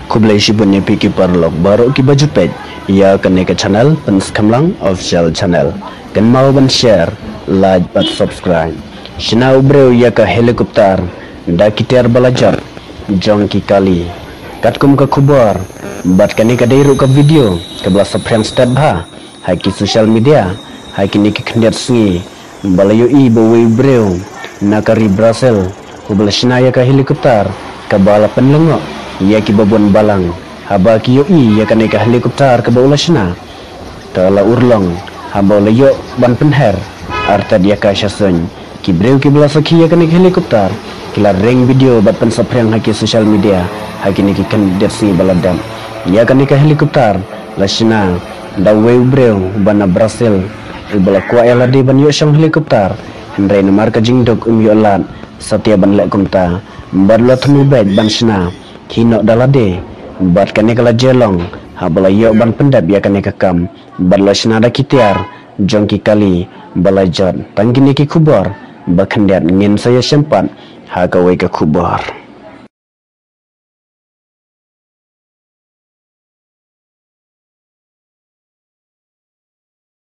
Kublai shibunnya piki parlok baru ki baju page ya kene ke channel penskamlang official channel kan mau ban share like but subscribe shina ubreu ya ka helikopter da kitar balajar jong ki kali katkum ka kubar bat kene ka deiru ka video ke belas friend step ha haki social media haki ni ki khndiat singi balayo i bo we breu nakari Brazil ubla shina ya ka helikopter ka bala penlengo ya ki babon balang haba ki yo i ya kan ka helikopter ke bawla shina tala urlong haba le yo ban penher arta dia ka shasun ki breu ki bela sakhi ya kan helikopter kila ring video bat pen saprang haki social media haki ni ki kan dersi baladam ya kan ka helikopter la shina da we breu bana Brazil ibala kwa ela di ban yo shang helikopter henre na marka jingdok yo lan satya ban le kumta badlo thmu bed ban shina kino dalade bat kane kala jelong habala yo ban pendap ya kane kakam badlo snada kitiar jongki kali balajat tangkini ki kubar bakhandiat ngin saya sempat ha ka we ka kubar.